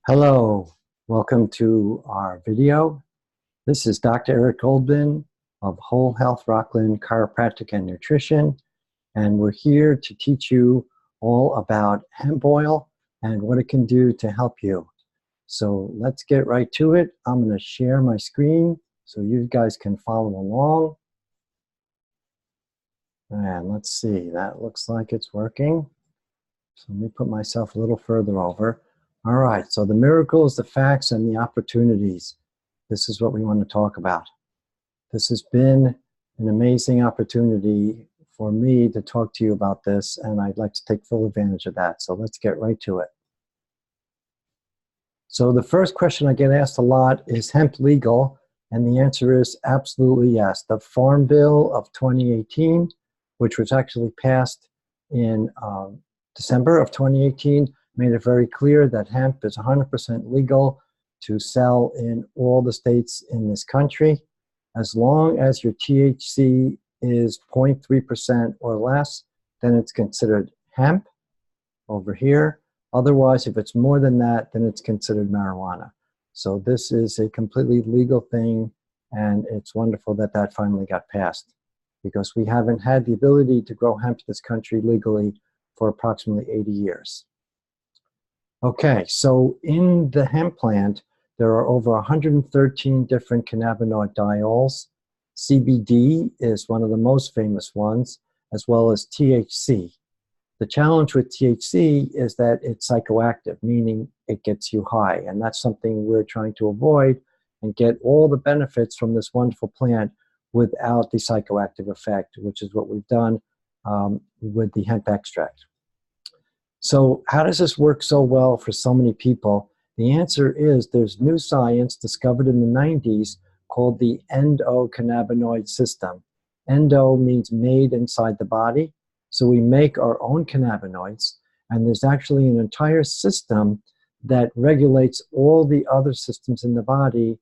Hello, welcome to our video. This is Dr. Eric Goldman of Whole Health Rockland Chiropractic and Nutrition, and we're here to teach you all about hemp oil and what it can do to help you. So let's get right to it. I'm going to share my screen so you guys can follow along. And let's see, that looks like it's working. So let me put myself a little further over. All right, so the miracles, the facts, and the opportunities. This is what we want to talk about. This has been an amazing opportunity for me to talk to you about this, and I'd like to take full advantage of that. So let's get right to it. So the first question I get asked a lot is hemp legal? And the answer is absolutely yes. The Farm Bill of 2018, which was actually passed in December of 2018, made it very clear that hemp is 100% legal to sell in all the states in this country. As long as your THC is 0.3% or less, then it's considered hemp over here. Otherwise, if it's more than that, then it's considered marijuana. So this is a completely legal thing, and it's wonderful that that finally got passed, because we haven't had the ability to grow hemp in this country legally for approximately 80 years. Okay, so in the hemp plant, there are over 113 different cannabinoid diols. CBD is one of the most famous ones, as well as THC. The challenge with THC is that it's psychoactive, meaning it gets you high, and that's something we're trying to avoid and get all the benefits from this wonderful plant without the psychoactive effect, which is what we've done with the hemp extract. So how does this work so well for so many people? The answer is there's new science discovered in the 90s called the Endocannabinoid System. Endo means made inside the body. So we make our own cannabinoids, and there's actually an entire system that regulates all the other systems in the body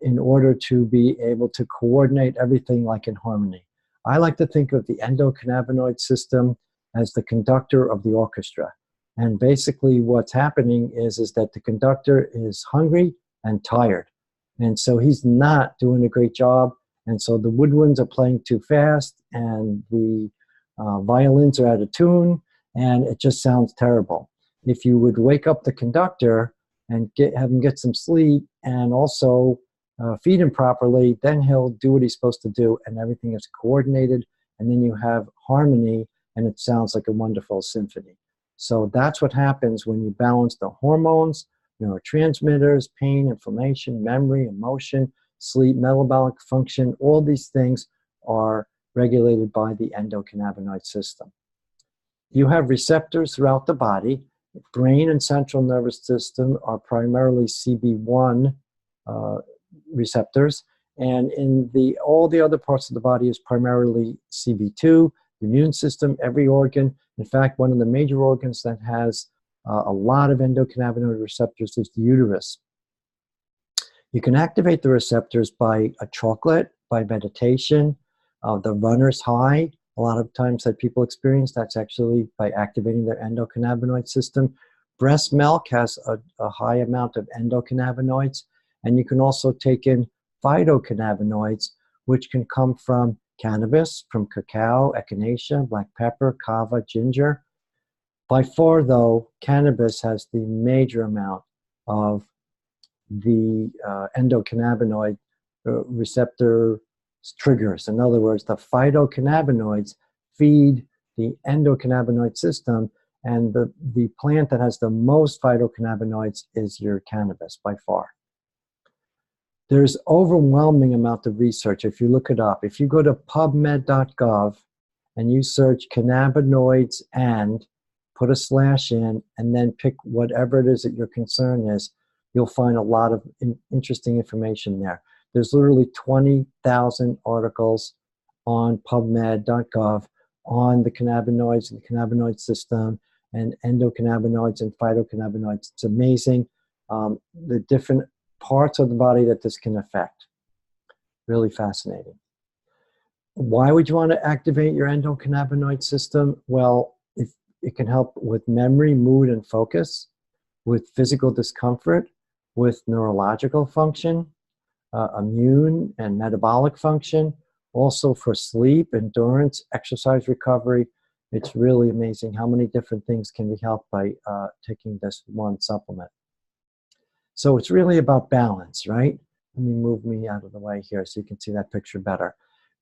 in order to be able to coordinate everything like in harmony. I like to think of the endocannabinoid system as the conductor of the orchestra. And basically what's happening is that the conductor is hungry and tired. And so he's not doing a great job. And so the woodwinds are playing too fast, and the violins are out of tune, and it just sounds terrible. If you would wake up the conductor and have him get some sleep, and also feed him properly, then he'll do what he's supposed to do, and everything is coordinated, and then you have harmony, and it sounds like a wonderful symphony. So that's what happens when you balance the hormones, neurotransmitters, pain, inflammation, memory, emotion, sleep, metabolic function. All these things are regulated by the endocannabinoid system. You have receptors throughout the body. Brain and central nervous system are primarily CB1 receptors, and in all the other parts of the body is primarily CB2. The immune system, every organ. In fact, one of the major organs that has a lot of endocannabinoid receptors is the uterus. You can activate the receptors by a chocolate, by meditation, the runner's high. A lot of times that people experience, that's actually by activating their endocannabinoid system. Breast milk has a high amount of endocannabinoids, and you can also take in phytocannabinoids, which can come from cannabis, from cacao, echinacea, black pepper, kava, ginger. By far, though, cannabis has the major amount of the endocannabinoid receptor triggers. In other words, the phytocannabinoids feed the endocannabinoid system, and the plant that has the most phytocannabinoids is your cannabis by far. There's overwhelming amount of research if you look it up. If you go to pubmed.gov and you search cannabinoids and put a slash in and then pick whatever it is that your concern is, you'll find a lot of interesting information there. There's literally 20,000 articles on pubmed.gov on the cannabinoids and the cannabinoid system and endocannabinoids and phytocannabinoids. It's amazing the different parts of the body that this can affect. Really fascinating. Why would you want to activate your endocannabinoid system? Well, if it can help with memory, mood, and focus. with physical discomfort, with neurological function, immune and metabolic function, also for sleep, endurance, exercise recovery. It's really amazing how many different things can be helped by taking this one supplement. So it's really about balance, right? Let me move me out of the way here so you can see that picture better.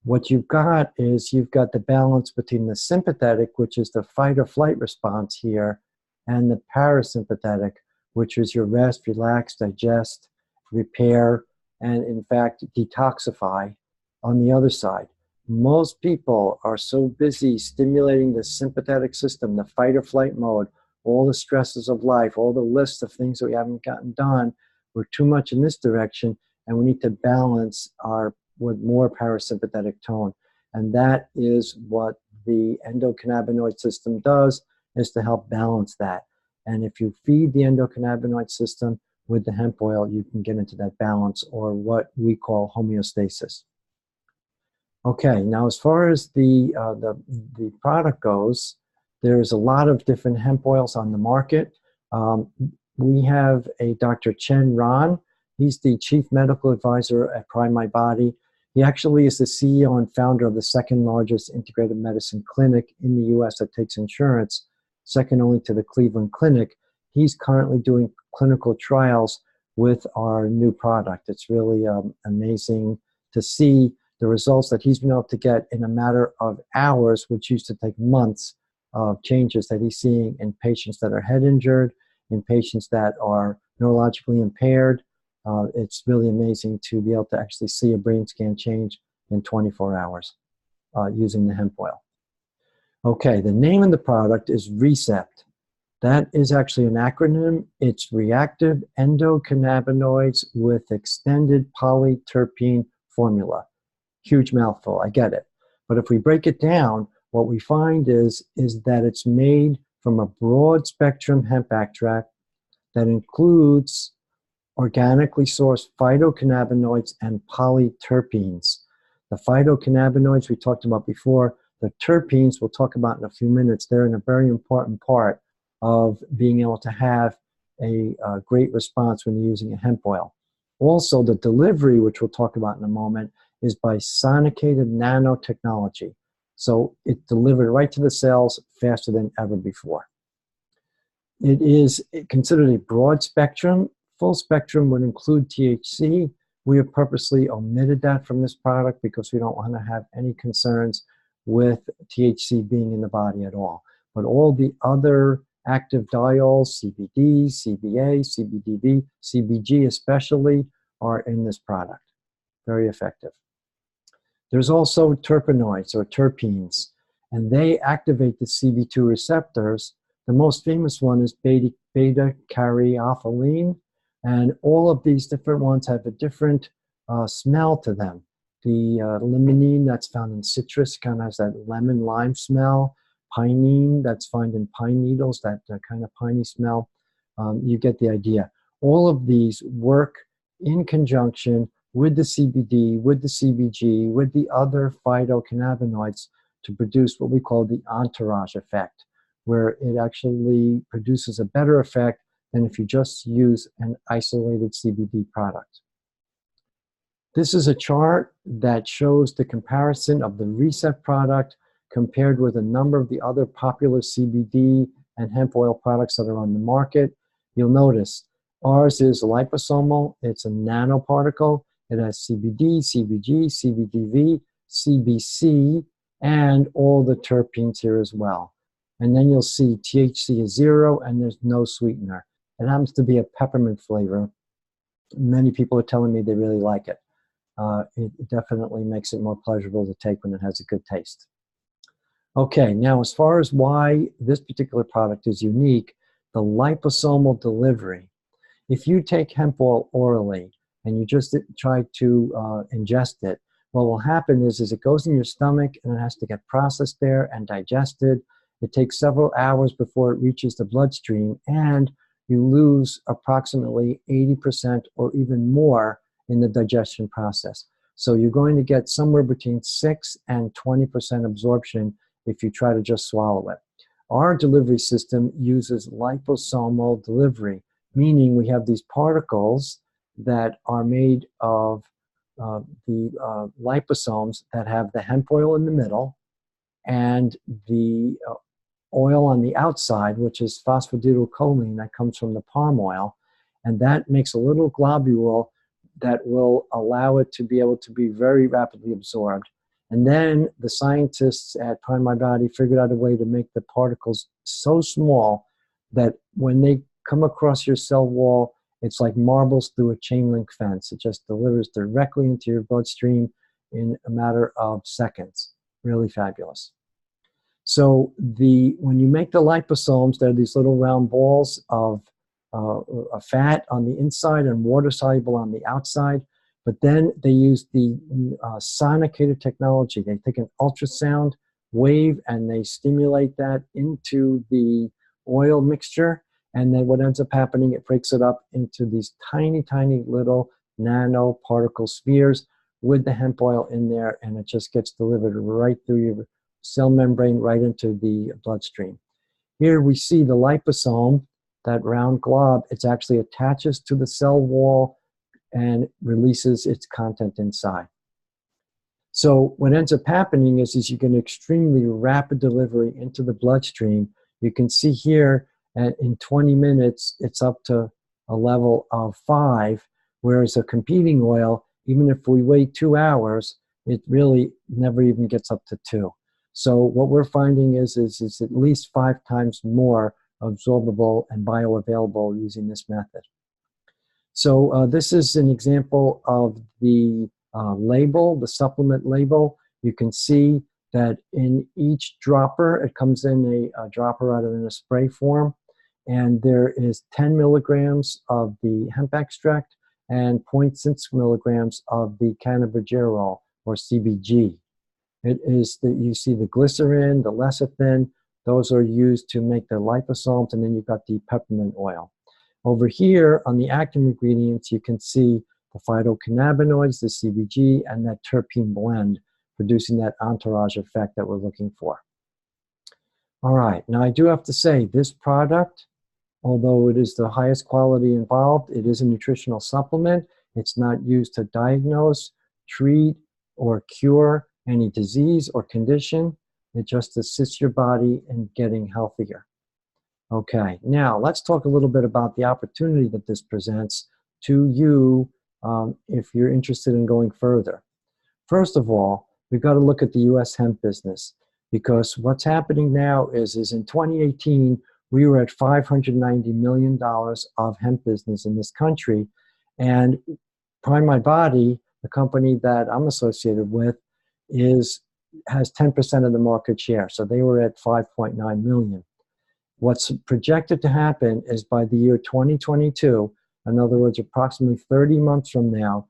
What you've got is you've got the balance between the sympathetic, which is the fight or flight response here, and the parasympathetic, which is your rest, relax, digest, repair, and in fact, detoxify on the other side. Most people are so busy stimulating the sympathetic system, the fight or flight mode, all the stresses of life, all the lists of things that we haven't gotten done. We're too much in this direction, and we need to balance our with more parasympathetic tone. And that is what the endocannabinoid system does, is to help balance that. And if you feed the endocannabinoid system with the hemp oil, you can get into that balance, or what we call homeostasis. Okay, now as far as the product goes, there's a lot of different hemp oils on the market. We have a Dr. Chen Ran. He's the Chief Medical Advisor at Prime My Body. He actually is the CEO and founder of the second largest integrated medicine clinic in the US that takes insurance, second only to the Cleveland Clinic. He's currently doing clinical trials with our new product. It's really amazing to see the results that he's been able to get in a matter of hours, which used to take months, of changes that he's seeing in patients that are head injured, in patients that are neurologically impaired. It's really amazing to be able to actually see a brain scan change in 24 hours using the hemp oil. Okay, the name of the product is RECEPT. That is actually an acronym. It's reactive endocannabinoids with extended polyterpene formula. Huge mouthful, I get it. But if we break it down, what we find is that it's made from a broad spectrum hemp extract that includes organically sourced phytocannabinoids and polyterpenes. The phytocannabinoids we talked about before, the terpenes we'll talk about in a few minutes. They're a very important part of being able to have a great response when you're using a hemp oil. Also, the delivery, which we'll talk about in a moment, is by sonicated nanotechnology. So it's delivered right to the cells faster than ever before. It is considered a broad spectrum. Full spectrum would include THC. We have purposely omitted that from this product because we don't want to have any concerns with THC being in the body at all. But all the other active diols, CBD, CBA, CBDV, CBG especially, are in this product. Very effective. There's also terpenoids or terpenes, and they activate the CB2 receptors. The most famous one is beta-caryophyllene, and all of these different ones have a different smell to them. The limonene that's found in citrus kind of has that lemon-lime smell. Pinene that's found in pine needles, that kind of piney smell. You get the idea. All of these work in conjunction with the CBD, with the CBG, with the other phytocannabinoids to produce what we call the entourage effect, where it actually produces a better effect than if you just use an isolated CBD product. This is a chart that shows the comparison of the RECEPT product compared with a number of the other popular CBD and hemp oil products that are on the market. You'll notice ours is liposomal. It's a nanoparticle. It has CBD, CBG, CBDV, CBC, and all the terpenes here as well. And then you'll see THC is 0 and there's no sweetener. It happens to be a peppermint flavor. Many people are telling me they really like it. It definitely makes it more pleasurable to take when it has a good taste. Okay, now as far as why this particular product is unique, the liposomal delivery. If you take hemp oil orally and you just try to ingest it, what will happen is it goes in your stomach and it has to get processed there and digested. It takes several hours before it reaches the bloodstream, and you lose approximately 80% or even more in the digestion process. So you're going to get somewhere between 6 and 20% absorption if you try to just swallow it. Our delivery system uses liposomal delivery, meaning we have these particles that are made of the liposomes that have the hemp oil in the middle and the oil on the outside, which is phosphatidylcholine that comes from the palm oil. And that makes a little globule that will allow it to be able to be very rapidly absorbed. And then the scientists at Prime My Body figured out a way to make the particles so small that when they come across your cell wall, it's like marbles through a chain link fence. It just delivers directly into your bloodstream in a matter of seconds. Really fabulous. So when you make the liposomes, they're these little round balls of fat on the inside and water soluble on the outside. But then they use the sonicated technology. They take an ultrasound wave and they stimulate that into the oil mixture. And then what ends up happening, it breaks it up into these tiny, tiny little nanoparticle spheres with the hemp oil in there, and it just gets delivered right through your cell membrane right into the bloodstream. Here we see the liposome, that round glob. It actually attaches to the cell wall and releases its content inside. So what ends up happening is you get an extremely rapid delivery into the bloodstream. You can see here in 20 minutes, it's up to a level of 5, whereas a competing oil, even if we wait 2 hours, it really never even gets up to 2. So what we're finding is at least 5 times more absorbable and bioavailable using this method. So this is an example of the label, the supplement label. You can see that in each dropper, it comes in a dropper rather than a spray form. And there is 10 milligrams of the hemp extract and 0.6 milligrams of the cannabigerol, or CBG. It is you see the glycerin, the lecithin, those are used to make the liposomes, and then you've got the peppermint oil. Over here on the active ingredients, you can see the phytocannabinoids, the CBG, and that terpene blend, producing that entourage effect that we're looking for. All right, now I do have to say, this product, although it is the highest quality involved, it is a nutritional supplement. It's not used to diagnose, treat, or cure any disease or condition. It just assists your body in getting healthier. Okay, now let's talk a little bit about the opportunity that this presents to you if you're interested in going further. First of all, we've got to look at the U.S. hemp business, because what's happening now is in 2018, we were at $590 million of hemp business in this country, and Prime My Body, the company that I'm associated with, has 10% of the market share. So they were at 5.9 million. What's projected to happen is by the year 2022, in other words, approximately 30 months from now,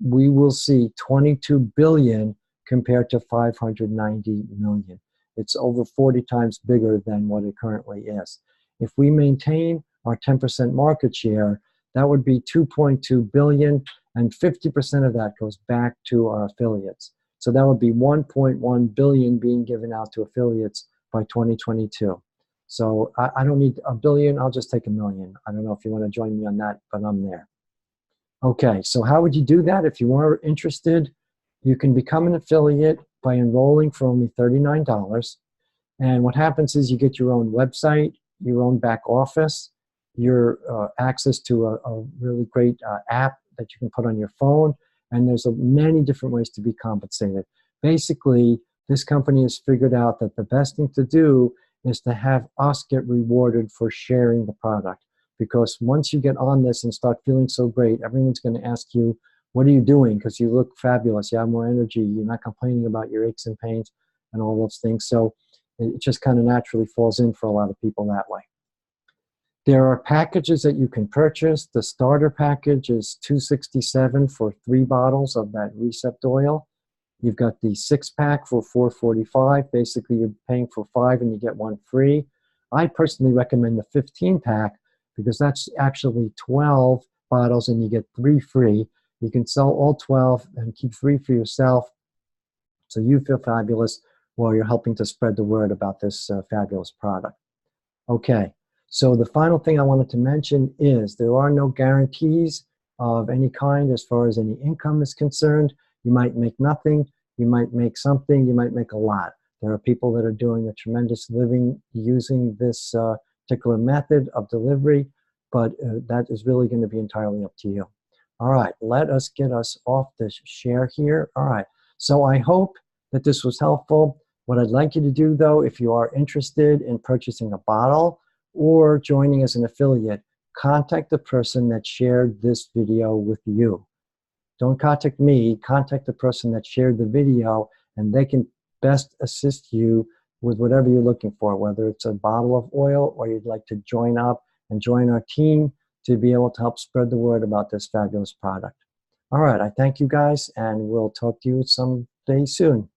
we will see 22 billion compared to 590 million. It's over 40 times bigger than what it currently is. If we maintain our 10% market share, that would be 2.2 billion, and 50% of that goes back to our affiliates. So that would be 1.1 billion being given out to affiliates by 2022. So I don't need a billion, I'll just take $1 million. I don't know if you want to join me on that, but I'm there. Okay, so how would you do that? If you are interested, you can become an affiliate by enrolling for only $39. And what happens is you get your own website, your own back office, your access to a really great app that you can put on your phone, and there's many different ways to be compensated. Basically, this company has figured out that the best thing to do is to have us get rewarded for sharing the product. Because once you get on this and start feeling so great, everyone's going to ask you, what are you doing? Because you look fabulous, you have more energy, you're not complaining about your aches and pains and all those things. So it just kind of naturally falls in for a lot of people that way. There are packages that you can purchase. The starter package is $267 for 3 bottles of that RECEPT oil. You've got the 6-pack for $445. Basically, you're paying for 5 and you get 1 free. I personally recommend the 15-pack because that's actually 12 bottles and you get 3 free. You can sell all 12 and keep 3 for yourself, so you feel fabulous while you're helping to spread the word about this fabulous product. Okay, So the final thing I wanted to mention is there are no guarantees of any kind as far as any income is concerned. You might make nothing, you might make something, you might make a lot. There are people that are doing a tremendous living using this particular method of delivery, but that is really going to be entirely up to you. All right, let us get us off this share here. All right, so I hope that this was helpful. What I'd like you to do, though, if you are interested in purchasing a bottle or joining as an affiliate, contact the person that shared this video with you. Don't contact me, contact the person that shared the video, and they can best assist you with whatever you're looking for, whether it's a bottle of oil or you'd like to join up and join our team to be able to help spread the word about this fabulous product. All right, I thank you guys, and we'll talk to you someday soon.